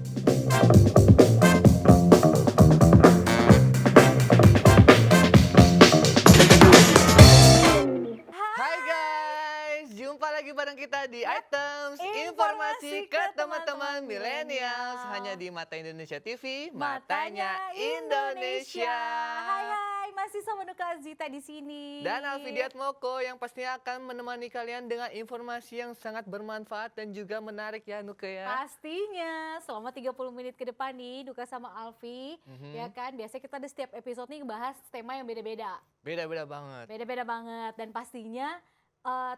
Hai guys, jumpa lagi bareng kita di Items Informasi ke teman-teman milenials hanya di Mata Indonesia TV, Matanya Indonesia. Hai, masih sama Nuka Azita di sini. Dan Alfi Diatmoko yang pastinya akan menemani kalian dengan informasi yang sangat bermanfaat dan juga menarik ya Nuka ya. Pastinya, selama 30 menit ke depan nih Nuka sama Alfi, ya kan, biasanya kita di setiap episode nih bahas tema yang beda-beda. Beda-beda banget. Beda-beda banget dan pastinya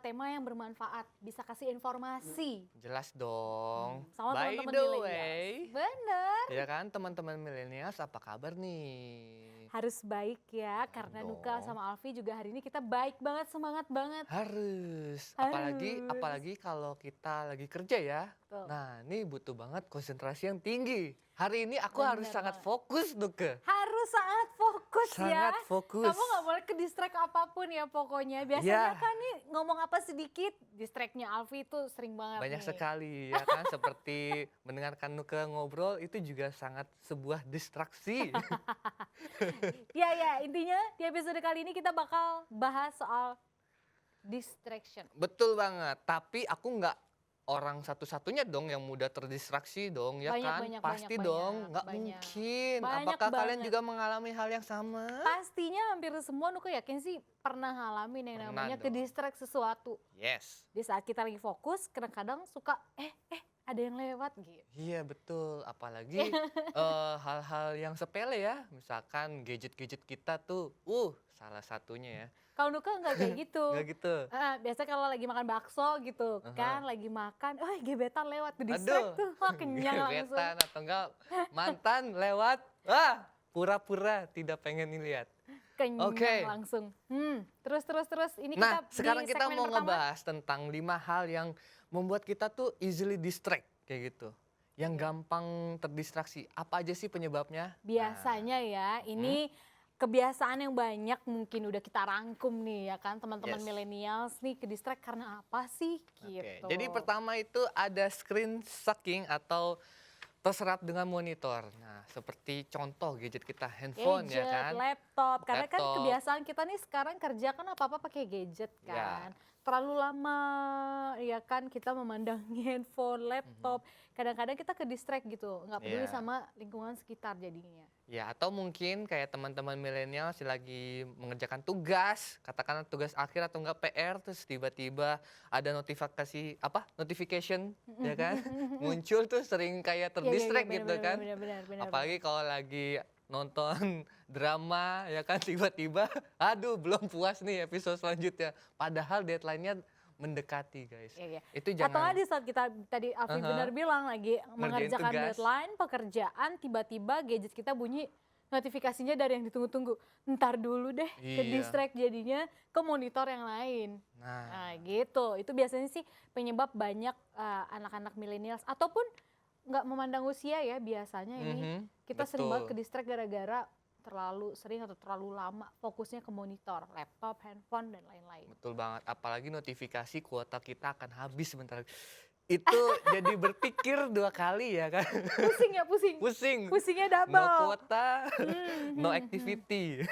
tema yang bermanfaat, bisa kasih informasi. Jelas dong. Sama By teman-teman the milenials. way, Bener. ya kan teman-teman milenials apa kabar nih? Harus baik ya, karena Nuka Dong. sama Alfi juga hari ini kita baik banget, semangat banget. Harus. Harus. Apalagi kalau kita lagi kerja ya. Tuh. Nah, ini butuh banget konsentrasi yang tinggi. Hari ini aku Bener harus sangat banget. fokus, Nuke. Harus sangat fokus ya. Sangat fokus. Kamu gak boleh ke distract apapun ya pokoknya. Ya. Biasanya kan nih ngomong apa sedikit, distractnya Alfi itu sering banget Banyak nih. sekali ya kan, seperti mendengarkan Nuke ngobrol itu juga sangat sebuah distraksi. Ya, intinya di episode kali ini kita bakal bahas soal distraction. Betul banget, tapi aku nggak orang satu-satunya dong yang mudah terdistraksi dong, ya Banyak, kan? banyak, Pasti banyak, dong, nggak banyak. mungkin. Banyak Apakah kalian banget. juga mengalami hal yang sama? Pastinya hampir semua Nuka yakin sih pernah ngalamin yang Pernah namanya dong. ke distract sesuatu. Yes. Di saat kita lagi fokus, kadang-kadang suka ada yang lewat gitu. Iya betul, apalagi hal-hal yang sepele ya, misalkan gadget-gadget kita tuh, salah satunya ya, Kalau Nuka nggak kayak gitu. nggak gitu. Biasanya kalau lagi makan bakso gitu kan, lagi makan, gebetan lewat, ke distract tuh, wah kenyang langsung. Gebetan atau enggak mantan lewat, pura-pura tidak pengen dilihat. Kenyang Oke. langsung. Terus, ini Nah, kita sekarang di kita segmen mau pertama. ngebahas tentang 5 hal yang membuat kita tuh easily distract kayak gitu. Yang gampang terdistraksi. Apa aja sih penyebabnya? Biasanya ya, ini kebiasaan yang banyak mungkin udah kita rangkum nih ya kan, teman-teman Yes. millennials nih ke distract karena apa sih Oke, gitu. jadi pertama itu ada screen sucking atau terserap dengan monitor. Nah, seperti contoh gadget kita handphone ya Gadget, kan. laptop, karena kan Laptop. kebiasaan kita nih sekarang kerja kan apa-apa pakai gadget Ya. kan. Terlalu lama ya kan kita memandangi handphone, laptop. Kadang-kadang kita ke distract gitu, nggak peduli Ya. sama lingkungan sekitar jadinya. Ya, atau mungkin kayak teman-teman milenial lagi mengerjakan tugas, katakanlah tugas akhir atau enggak PR, terus tiba-tiba ada notification, ya kan, muncul tuh sering kayak terdistract gitu kan. Benar. Apalagi kalau lagi nonton drama, ya kan, tiba-tiba, aduh belum puas nih episode selanjutnya. Padahal deadline-nya mendekati guys. Iya. Itu Atau jangan, nggak di saat kita tadi Alfi benar bilang lagi mengerjakan tugas. deadline, pekerjaan, tiba-tiba gadget kita bunyi notifikasinya dari yang ditunggu-tunggu. Ntar dulu deh, ke Iya. distract jadinya ke monitor yang lain. nah, Nah gitu, itu biasanya sih penyebab banyak anak-anak millennials ataupun nggak memandang usia ya biasanya ini. Kita sering banget ke betul. distract gara-gara terlalu sering atau terlalu lama fokusnya ke monitor, laptop, handphone, dan lain-lain. Betul banget, apalagi notifikasi kuota kita akan habis sebentar. Itu jadi berpikir 2 kali ya kan. Pusing ya, pusing. Pusing. Pusingnya No double. kuota, no activity.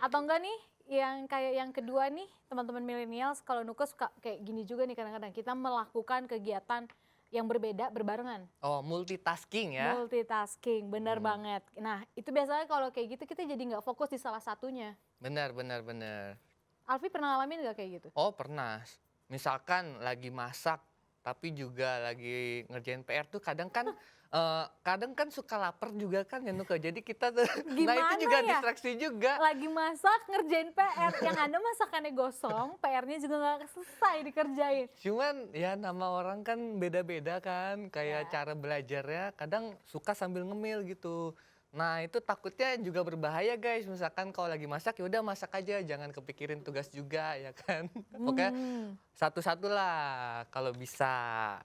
Atau enggak nih, yang kayak yang kedua nih, teman-teman millennials, kalau Nuka suka kayak gini juga nih kadang-kadang. Kita melakukan kegiatan yang berbeda berbarengan. Oh, multitasking ya. Multitasking, benar banget. Nah, itu biasanya kalau kayak gitu kita jadi nggak fokus di salah satunya. Benar. Alfi pernah ngalamin nggak kayak gitu? Oh, pernah. Misalkan lagi masak, tapi juga lagi ngerjain PR tuh kadang kan suka lapar juga kan ya Nuka. Jadi kita tuh, nah Gimana itu juga ya? distraksi juga. Lagi masak, ngerjain PR. Yang ada masakannya gosong, PR-nya juga nggak selesai dikerjain. Cuman ya nama orang kan beda-beda kan, kayak Ya. cara belajarnya kadang suka sambil ngemil gitu. Nah itu takutnya juga berbahaya guys, misalkan kalau lagi masak ya udah masak aja, jangan kepikirin tugas juga ya kan. Pokoknya satu-satu lah kalau bisa.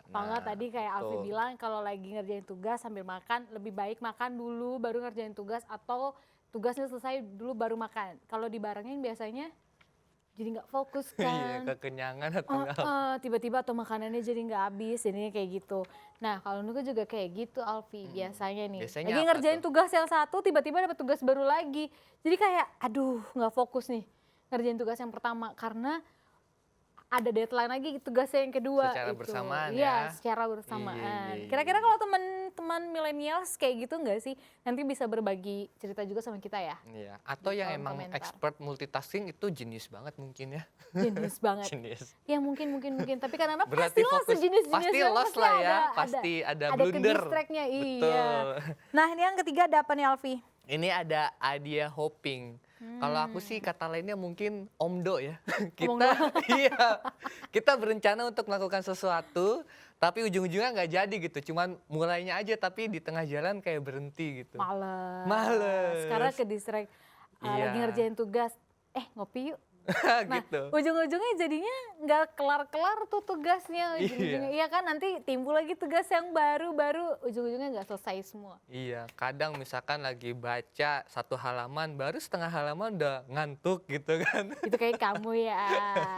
Kalau nggak tadi kayak Alfi betul. bilang kalau lagi ngerjain tugas sambil makan, lebih baik makan dulu baru ngerjain tugas atau tugasnya selesai dulu baru makan. Kalau dibarengin biasanya jadi nggak fokus Iya, kan. kekenyangan atau enggak. Tiba-tiba atau makanannya jadi nggak habis, jadinya kayak gitu. Nah, kalau Nuku juga kayak gitu, Alfi, biasanya nih. Biasanya Lagi apa ngerjain tuh? tugas yang satu, tiba-tiba dapat tugas baru lagi. Jadi kayak, aduh, nggak fokus nih ngerjain tugas yang pertama karena ada deadline lagi tugasnya yang kedua Secara itu. bersamaan Iya, ya? secara Iya, bersamaan. iya, Kira-kira iya. kalau teman-teman milenials kayak gitu nggak sih? Nanti bisa berbagi cerita juga sama kita ya Iya, di atau yang kolom emang komentar. expert multitasking itu jenius banget mungkin ya. Jenius banget. Jenius. Ya mungkin. Tapi kadang-kadang Berarti pastilah fokus, pasti sejenis-jenisnya lost pasti lah ada, ya, pasti ada ada ke blunder. distract-nya, iya. Betul. Nah, ini yang ketiga ada apa nih, Alfi? Ini ada idea hopping. Kalau aku sih kata lainnya mungkin omdo ya. Kita iya, kita berencana untuk melakukan sesuatu, tapi ujung-ujungnya nggak jadi gitu. Cuman mulainya aja tapi di tengah jalan kayak berhenti gitu. Males. Karena Males. ke distract, Iya, lagi ngerjain tugas, ngopi yuk. Nah, gitu. ujung-ujungnya jadinya nggak kelar-kelar tuh tugasnya. Ujung-ujungnya, iya kan nanti timbul lagi tugas yang baru-baru, ujung-ujungnya nggak selesai semua. Iya, kadang misalkan lagi baca satu halaman, baru setengah halaman udah ngantuk gitu kan. Itu kayak kamu ya,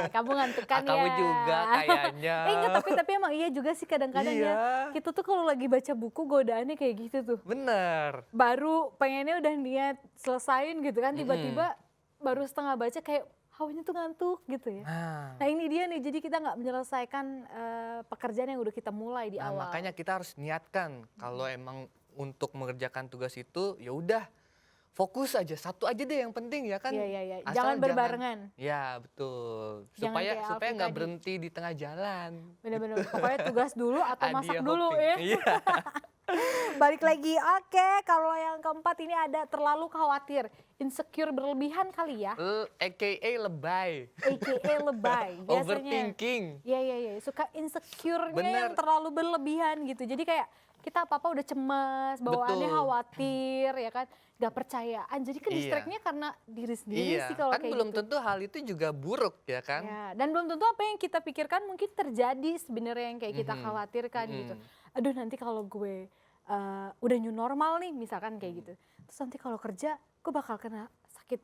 kamu ngantuk kan ya. Kamu juga kayaknya. Enggak, tapi emang iya juga sih kadang-kadang ya. Iya, Kita tuh kalau lagi baca buku godaannya kayak gitu tuh. bener. Baru pengennya udah niat selesain gitu kan, Mm-mm. tiba-tiba baru setengah baca kayak hawanya tuh ngantuk gitu ya. Nah, Nah ini dia nih, jadi kita nggak menyelesaikan pekerjaan yang udah kita mulai di awal. makanya kita harus niatkan kalau emang untuk mengerjakan tugas itu ya udah fokus aja, satu aja deh yang penting ya kan. Iya. Asal Jangan berbarengan. Ya betul. Jangan Supaya kayak supaya Alfi nggak tadi. berhenti di tengah jalan. Bener-bener, pokoknya tugas dulu atau masak Idea dulu hopping. ya. Iya. Balik lagi, oke, kalau yang keempat ini ada terlalu khawatir, insecure berlebihan kali ya, AKA lebay. aka lebay biasanya. Overthinking. Iya, suka insecure-nya Bener. yang terlalu berlebihan gitu. Jadi kayak kita apa-apa udah cemas, bawaannya Betul. khawatir ya kan, gak percayaan. Jadi ke Iya. distract-nya karena diri sendiri Iya, sih kalau kan kayak belum gitu. tentu hal itu juga buruk ya kan. Ya, dan belum tentu apa yang kita pikirkan mungkin terjadi sebenarnya yang kayak kita Mhm. khawatirkan gitu. Mhm. Aduh nanti kalau gue udah new normal nih misalkan kayak gitu. Terus nanti kalau kerja gue bakal kena sakit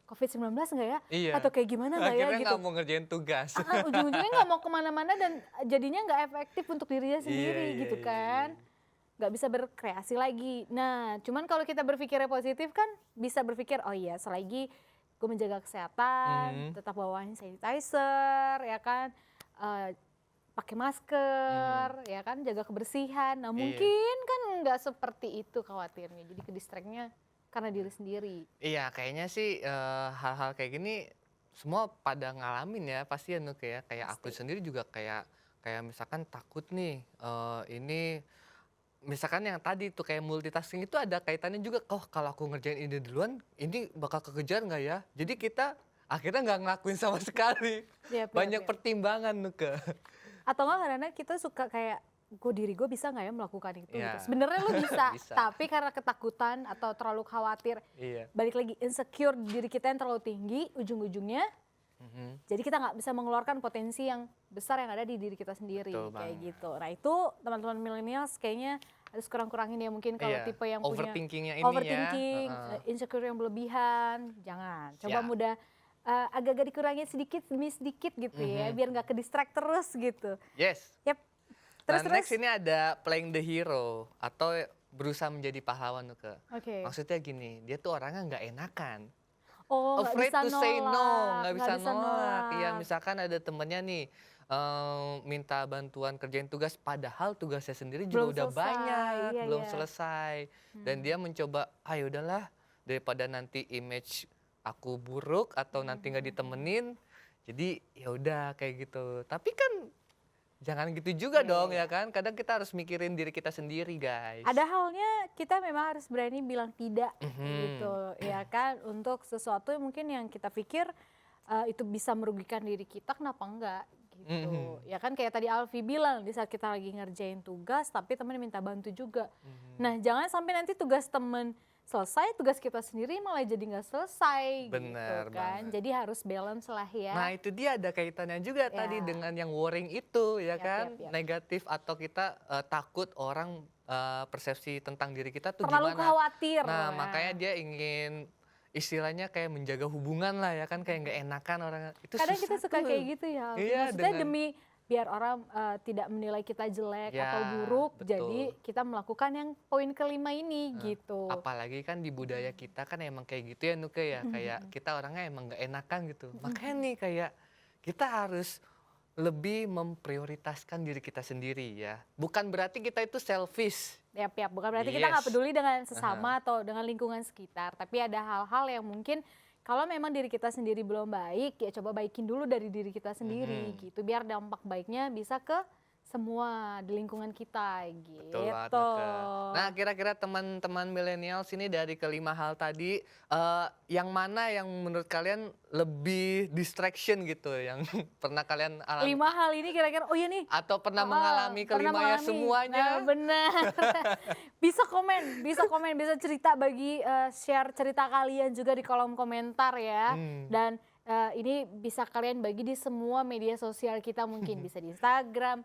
COVID-19 nggak ya? Iya. Atau kayak gimana nggak ya Akhirnya gitu. nggak mau ngerjain tugas. Ujung-ujungnya nggak mau kemana-mana dan jadinya nggak efektif untuk dirinya sendiri Iya, gitu iya, kan. Nggak bisa berkreasi lagi. Nah, cuman kalau kita berpikirnya positif kan bisa berpikir, oh iya selagi gue menjaga kesehatan, tetap bawa hand sanitizer, ya kan, pakai masker, ya kan, jaga kebersihan. Nah, Iya. mungkin kan nggak seperti itu khawatirnya. Jadi ke distract-nya karena diri sendiri. Iya, kayaknya sih hal-hal kayak gini semua pada ngalamin ya pasti ya Nuk ya. Kayak aku Pasti. sendiri juga kayak kayak misalkan takut nih ini misalkan yang tadi tuh kayak multitasking itu ada kaitannya juga. Oh, kalau aku ngerjain ini duluan, ini bakal kekejar nggak ya? Jadi kita akhirnya nggak ngelakuin sama sekali. Yap. Banyak pertimbangan Nuke. Atau nggak karena kita suka kayak diri gue bisa nggak ya melakukan itu Iya. gitu. Sebenarnya lu bisa, Bisa. tapi karena ketakutan atau terlalu khawatir, Iya. balik lagi insecure diri kita yang terlalu tinggi, ujung-ujungnya Mhm. jadi kita nggak bisa mengeluarkan potensi yang besar yang ada di diri kita sendiri. Betul Kayak banget. gitu. Nah itu teman-teman millennials kayaknya harus kurang-kurangin ya mungkin kalau Iya, tipe yang punya overthinkingnya ini overthinking, ya. Heeh. insecure yang berlebihan, jangan. Coba Siap. mudah agak-agak dikurangin sedikit demi sedikit gitu ya, biar nggak ke distract terus gitu. Yes. Yap. Nah, Terus next ini ada playing the hero atau berusaha menjadi pahlawan Nuke. Oke. Maksudnya gini, dia tuh orangnya nggak enakan. Oh, nggak Afraid bisa to say no, nolak, nggak bisa nolak. nolak. Iya, misalkan ada temennya nih minta bantuan kerjain tugas, padahal tugasnya sendiri juga Belum udah selesai, banyak, iya, belum iya. selesai. Dan dia mencoba, ayo udahlah daripada nanti image aku buruk atau nanti nggak ditemenin. Jadi ya udah kayak gitu. Tapi kan jangan gitu juga Iya, dong iya. ya kan. Kadang kita harus mikirin diri kita sendiri guys. Ada halnya kita memang harus berani bilang tidak Mhm. gitu ya kan, untuk sesuatu yang mungkin yang kita pikir itu bisa merugikan diri kita, kenapa enggak gitu. Mhm. Ya kan kayak tadi Alfi bilang, di saat kita lagi ngerjain tugas tapi temen minta bantu juga. Mhm. Nah jangan sampai nanti tugas temen selesai, tugas kita sendiri malah jadi nggak selesai Bener gitu kan. banget. Jadi harus balance lah ya. Nah itu dia ada kaitannya juga tadi Ya. dengan yang worrying itu ya Yap, kan. yap, yap. Negatif atau kita takut orang persepsi tentang diri kita tuh Terlalu gimana. khawatir. Nah ya. makanya dia ingin istilahnya kayak menjaga hubungan lah ya kan, kayak nggak enakan orang itu Kadang kita susah suka tuh. kayak gitu ya. Alfi. Iya, Maksudnya dengan demi biar orang tidak menilai kita jelek ya atau buruk, jadi betul. kita melakukan yang poin kelima ini Nah, gitu. apalagi kan di budaya kita kan emang kayak gitu ya Nuke ya, kayak kita orangnya emang nggak enakan gitu. Makanya nih kayak kita harus lebih memprioritaskan diri kita sendiri ya. Bukan berarti kita itu selfish. Yap, yap. Bukan berarti kita nggak Yes. peduli dengan sesama atau dengan lingkungan sekitar, tapi ada hal-hal yang mungkin kalau memang diri kita sendiri belum baik, ya coba baikin dulu dari diri kita sendiri gitu, biar dampak baiknya bisa ke semua di lingkungan kita Betul banget, gitu. Neke. Nah, kira-kira teman-teman milenial sini dari kelima hal tadi, yang mana yang menurut kalian lebih distraction gitu, yang pernah kalian alami? 5 hal ini kira-kira, oh iya nih, Atau pernah heeh, mengalami pernah kelimanya mengalami. semuanya? Nah, benar. Bisa komen, bisa cerita share cerita kalian juga di kolom komentar ya. Dan ini bisa kalian bagi di semua media sosial kita, mungkin bisa di Instagram,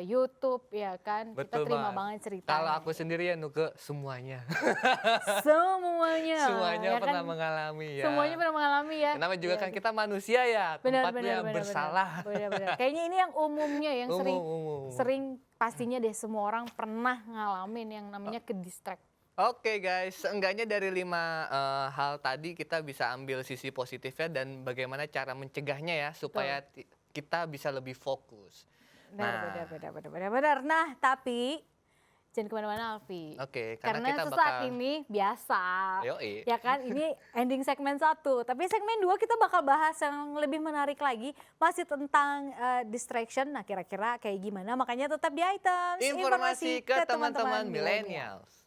YouTube ya kan. Kita Betul terima banget. banget ceritanya. Kalau aku sendiri ya Nuke, semuanya. Semuanya. Semuanya ya pernah kan? mengalami ya. Semuanya pernah mengalami ya. Kenapa juga Ya, kan kita manusia ya, benar, tempatnya bersalah. benar. Kayaknya ini yang umumnya yang Umum. sering pastinya deh semua orang pernah ngalamin yang namanya ke distract. Oke guys, seenggaknya dari 5 hal tadi kita bisa ambil sisi positifnya dan bagaimana cara mencegahnya ya supaya kita bisa lebih fokus. Benar. Nah, tapi jangan kemana-mana Alfi. Oke, Karena kita sesaat bakal ini biasa. Yoi. Ya kan, ini ending segmen 1. Tapi segmen 2 kita bakal bahas yang lebih menarik lagi. Masih tentang distraction. Nah, kira-kira kayak gimana? Makanya tetap di Items. Informasi ke teman-teman millennials.